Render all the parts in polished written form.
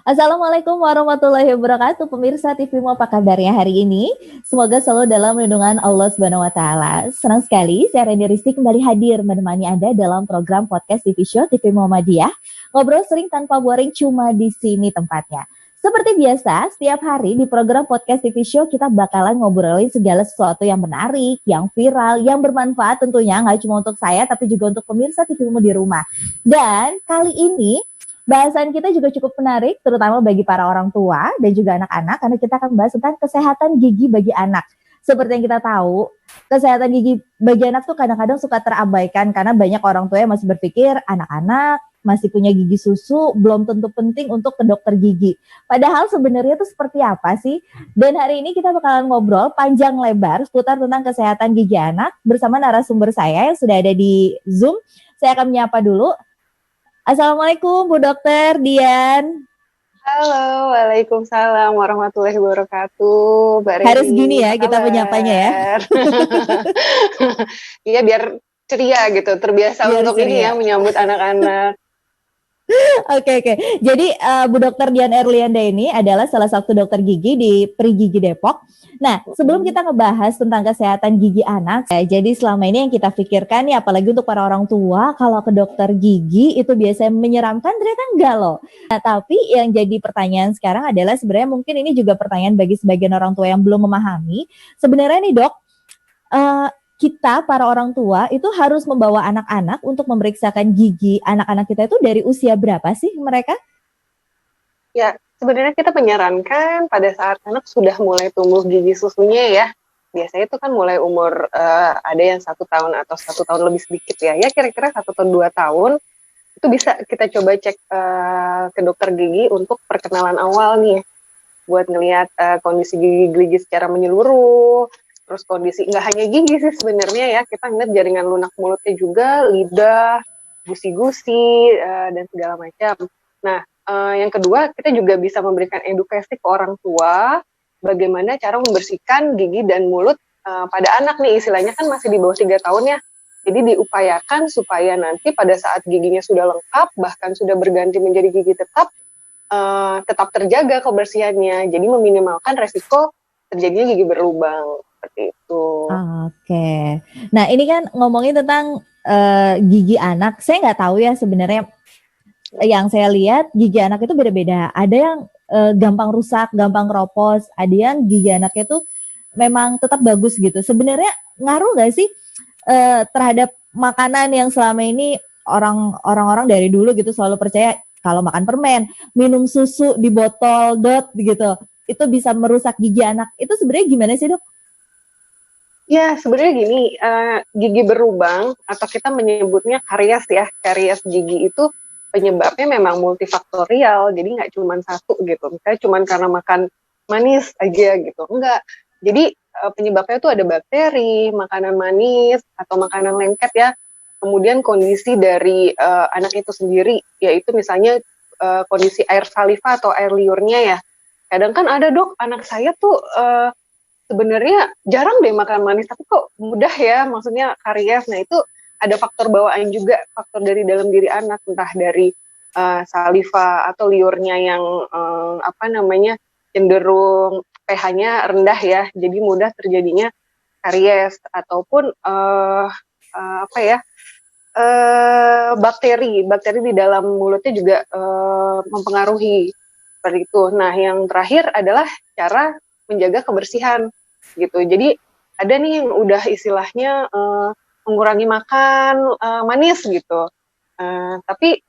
Assalamualaikum warahmatullahi wabarakatuh. Pemirsa TVmu, apa kabarnya hari ini? Semoga selalu dalam lindungan Allah Subhanahu wa taala. Senang sekali saya Reni Risti kembali hadir menemani Anda dalam program podcast TV Show TV Muhammadiyah. Ngobrol sering tanpa boring, cuma di sini tempatnya. Seperti biasa, setiap hari di program podcast TV Show kita bakalan ngobrolin segala sesuatu yang menarik, yang viral, yang bermanfaat tentunya nggak cuma untuk saya tapi juga untuk pemirsa TVmu di rumah. Dan kali ini bahasan kita juga cukup menarik, terutama bagi para orang tua dan juga anak-anak, karena kita akan bahas tentang kesehatan gigi bagi anak. Seperti yang kita tahu, kesehatan gigi bagi anak tuh kadang-kadang suka terabaikan karena banyak orang tua yang masih berpikir anak-anak masih punya gigi susu, belum tentu penting untuk ke dokter gigi. Padahal sebenarnya itu seperti apa sih? Dan hari ini kita bakalan ngobrol panjang lebar seputar tentang kesehatan gigi anak bersama narasumber saya yang sudah ada di Zoom. Saya akan menyapa dulu. Assalamualaikum Bu Dokter Dian. Halo, waalaikumsalam warahmatullahi wabarakatuh. Mbak Reni, Harus gini ya kita menyapanya ya. Iya, biar ceria gitu, terbiasa Biar untuk ceria. ini ya, menyambut anak-anak. Oke. Jadi Bu Dokter Dian Erlianda ini adalah salah satu dokter gigi di Pri Gigi Depok. Nah, sebelum kita ngebahas tentang kesehatan gigi anak, jadi selama ini yang kita pikirkan nih, apalagi untuk para orang tua, kalau ke dokter gigi itu biasanya menyeramkan, ternyata enggak loh. Nah, tapi yang jadi pertanyaan sekarang adalah sebenarnya mungkin ini juga pertanyaan bagi sebagian orang tua yang belum memahami. Sebenarnya nih dok, kita para orang tua itu harus membawa anak-anak untuk memeriksakan gigi anak-anak kita itu dari usia berapa sih mereka? Ya, sebenarnya kita menyarankan pada saat anak sudah mulai tumbuh gigi susunya ya. Biasanya itu kan mulai umur ada yang 1 tahun atau 1 tahun lebih sedikit ya. Ya kira-kira 1 tahun 2 tahun itu bisa kita coba cek ke dokter gigi untuk perkenalan awal nih, buat ngelihat kondisi gigi secara menyeluruh. Terus kondisi nggak hanya gigi sih sebenarnya ya, kita ngeliat jaringan lunak mulutnya juga, lidah, gusi-gusi, dan segala macam. Nah, yang kedua, kita juga bisa memberikan edukasi ke orang tua, bagaimana cara membersihkan gigi dan mulut pada anak nih, istilahnya kan masih di bawah 3 tahun ya. Jadi diupayakan supaya nanti pada saat giginya sudah lengkap, bahkan sudah berganti menjadi gigi tetap terjaga kebersihannya. Jadi meminimalkan resiko terjadinya gigi berlubang. Seperti itu. Oke. Nah ini kan ngomongin tentang gigi anak. Saya nggak tahu ya sebenarnya. Yang saya lihat gigi anak itu beda-beda. Ada yang gampang rusak, gampang keropos. Ada yang gigi anaknya itu memang tetap bagus gitu. Sebenarnya ngaruh nggak sih terhadap makanan yang selama ini orang-orang dari dulu gitu selalu percaya kalau makan permen, minum susu di botol dot gitu, itu bisa merusak gigi anak. Itu sebenarnya gimana sih dok? Ya, sebenarnya gini, gigi berlubang atau kita menyebutnya karies ya, karies gigi itu penyebabnya memang multifaktorial, jadi nggak cuma satu gitu, misalnya cuma karena makan manis aja gitu, enggak. Jadi penyebabnya itu ada bakteri, makanan manis, atau makanan lengket ya, kemudian kondisi dari anak itu sendiri, yaitu misalnya kondisi air saliva atau air liurnya ya. Kadang kan ada dok, anak saya tuh sebenarnya jarang deh makan manis, tapi kok mudah ya, maksudnya karies. Nah itu ada faktor bawaan juga, faktor dari dalam diri anak, entah dari saliva atau liurnya yang cenderung pH-nya rendah ya, jadi mudah terjadinya karies ataupun bakteri di dalam mulutnya juga mempengaruhi seperti itu. Nah yang terakhir adalah cara menjaga kebersihan gitu. Jadi ada nih yang udah istilahnya mengurangi makan manis gitu, tapi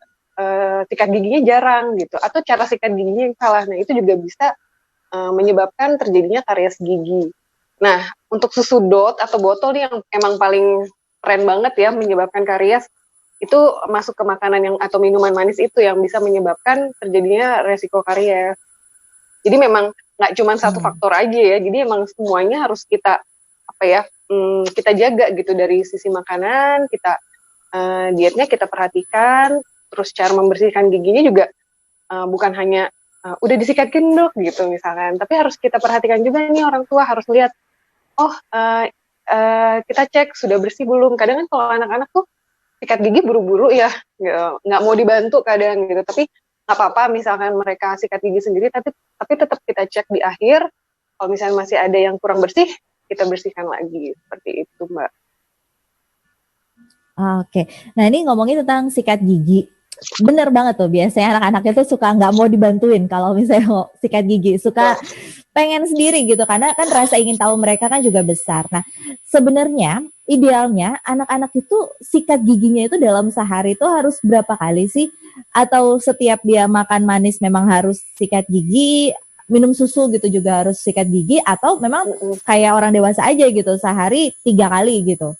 sikat giginya jarang gitu, atau cara sikat giginya yang salah. Nah itu juga bisa menyebabkan terjadinya karies gigi. Nah untuk susu dot atau botol nih yang emang paling keren banget ya menyebabkan karies, itu masuk ke makanan yang atau minuman manis itu yang bisa menyebabkan terjadinya resiko karies. Jadi memang nggak cuma satu faktor aja ya, jadi emang semuanya harus kita kita jaga gitu, dari sisi makanan, kita dietnya kita perhatikan, terus cara membersihkan giginya juga bukan hanya udah disikatin dok gitu misalkan, tapi harus kita perhatikan juga nih, orang tua harus lihat, kita cek sudah bersih belum. Kadang kan kalau anak-anak tuh sikat gigi buru-buru ya, nggak mau dibantu kadang gitu, tapi nggak apa-apa misalkan mereka sikat gigi sendiri, tapi tetap kita cek di akhir. Kalau misalnya masih ada yang kurang bersih, kita bersihkan lagi. Seperti itu, Mbak. Oke. Nah, ini ngomongin tentang sikat gigi. Bener banget tuh, biasanya anak-anak itu suka nggak mau dibantuin kalau misalnya mau sikat gigi, suka pengen sendiri gitu, karena kan rasa ingin tahu mereka kan juga besar. Nah, sebenarnya idealnya anak-anak itu sikat giginya itu dalam sehari itu harus berapa kali sih? Atau setiap dia makan manis memang harus sikat gigi, minum susu gitu juga harus sikat gigi, atau memang kayak orang dewasa aja gitu, sehari 3 kali gitu?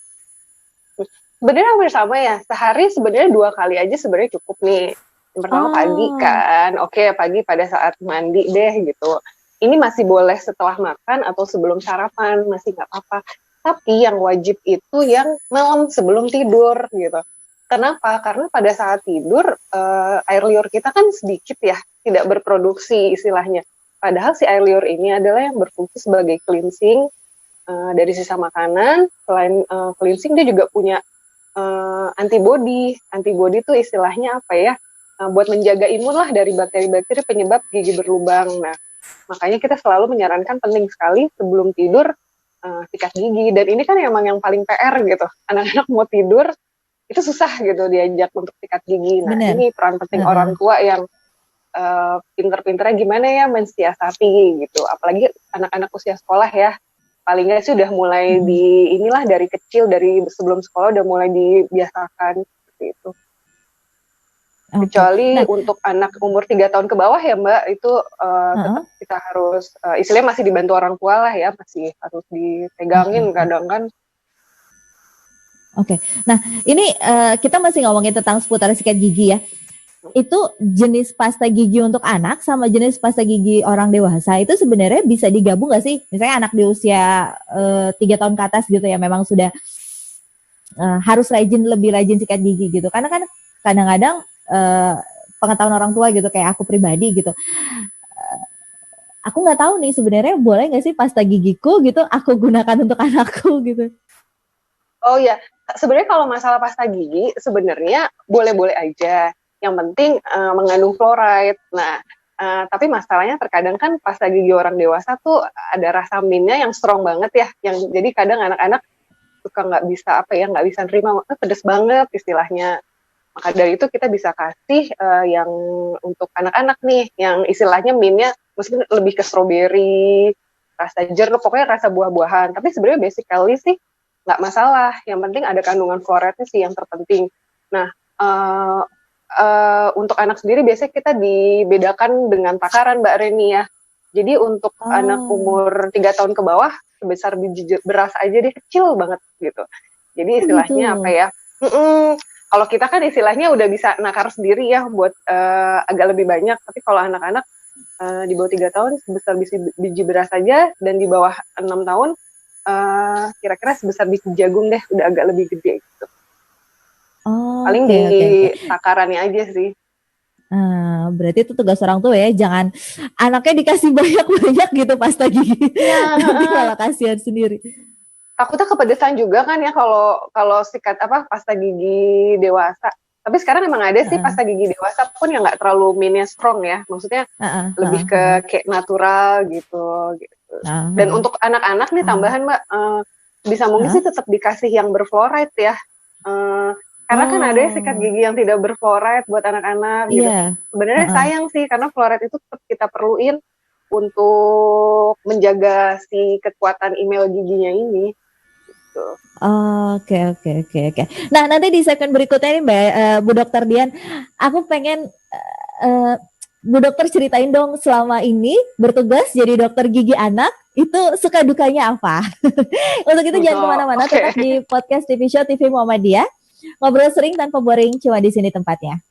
Sebenarnya hampir sama ya, sehari sebenarnya 2 kali aja sebenarnya cukup nih. Yang pertama pagi kan, oke pagi pada saat mandi deh gitu. Ini masih boleh setelah makan atau sebelum sarapan, masih nggak apa-apa. Tapi yang wajib itu yang malam sebelum tidur gitu. Kenapa? Karena pada saat tidur, air liur kita kan sedikit ya, tidak berproduksi istilahnya. Padahal si air liur ini adalah yang berfungsi sebagai cleansing dari sisa makanan. Selain cleansing, dia juga punya antibody itu istilahnya apa ya, buat menjaga imun lah dari bakteri-bakteri penyebab gigi berlubang. Nah, makanya kita selalu menyarankan penting sekali sebelum tidur sikat gigi. Dan ini kan emang yang paling PR gitu, anak-anak mau tidur itu susah gitu diajak untuk sikat gigi. Nah, ini peran penting orang tua yang pinter-pinternya gimana ya mensiasati gitu, apalagi anak-anak usia sekolah ya. Paling nggak sih udah mulai di inilah dari kecil, dari sebelum sekolah udah mulai dibiasakan seperti itu. Kecuali untuk anak umur 3 tahun ke bawah ya Mbak, itu tetap kita harus istilahnya masih dibantu orang tua lah ya, masih harus dipegangin kadang kan. Oke. Nah, ini kita masih ngomongin tentang seputar sikat gigi ya. Itu jenis pasta gigi untuk anak sama jenis pasta gigi orang dewasa itu sebenarnya bisa digabung nggak sih? Misalnya anak di usia 3 tahun ke atas gitu ya, memang sudah harus lebih rajin sikat gigi gitu. Karena kan kadang-kadang pengetahuan orang tua gitu, kayak aku pribadi gitu, aku nggak tahu nih sebenarnya boleh nggak sih pasta gigiku gitu aku gunakan untuk anakku gitu. Oh ya, sebenarnya kalau masalah pasta gigi sebenarnya boleh-boleh aja. Yang penting mengandung fluoride. Nah, tapi masalahnya terkadang kan pasta gigi orang dewasa tuh ada rasa mintnya yang strong banget ya. Yang jadi kadang anak-anak suka nggak bisa nerima, pedes banget istilahnya. Maka dari itu kita bisa kasih yang untuk anak-anak nih, yang istilahnya mintnya mungkin lebih ke strawberry, rasa jeruk, pokoknya rasa buah-buahan. Tapi sebenarnya basically sih nggak masalah. Yang penting ada kandungan fluoride sih yang terpenting. Nah, untuk anak sendiri biasanya kita dibedakan dengan takaran Mbak Reni ya. Jadi untuk anak umur 3 tahun ke bawah sebesar biji beras aja dia kecil banget gitu. Jadi istilahnya apa ya? Kalau kita kan istilahnya udah bisa nakar sendiri ya buat agak lebih banyak. Tapi kalau anak-anak di bawah 3 tahun sebesar biji beras aja, dan di bawah 6 tahun kira-kira sebesar biji jagung deh, udah agak lebih gede gitu. Paling di takarannya aja sih. Berarti itu tugas orang tua ya, jangan anaknya dikasih banyak-banyak gitu pasta gigi, nanti malah kasihan sendiri. Takutnya kepedesan juga kan ya kalau sikat pasta gigi dewasa. Tapi sekarang emang ada sih pasta gigi dewasa pun yang nggak terlalu mintnya strong ya, maksudnya lebih ke kayak natural gitu. Dan untuk anak-anak nih tambahan Mbak, bisa mungkin sih tetap dikasih yang berfluoride ya. Karena kan ada sikat gigi yang tidak berfluoride buat anak-anak gitu. Sebenarnya sayang sih, karena fluoride itu tetap kita perluin untuk menjaga si kekuatan email giginya ini. Gitu. Oke. Nah, nanti di segmen berikutnya nih Mbak, Bu Dokter Dian, aku pengen Bu Dokter ceritain dong selama ini bertugas jadi dokter gigi anak, itu suka dukanya apa? Untuk itu jangan kemana-mana, tetap di podcast TV Show TV Muhammadiyah. Ngobrol sering tanpa boring, cuma di sini tempatnya.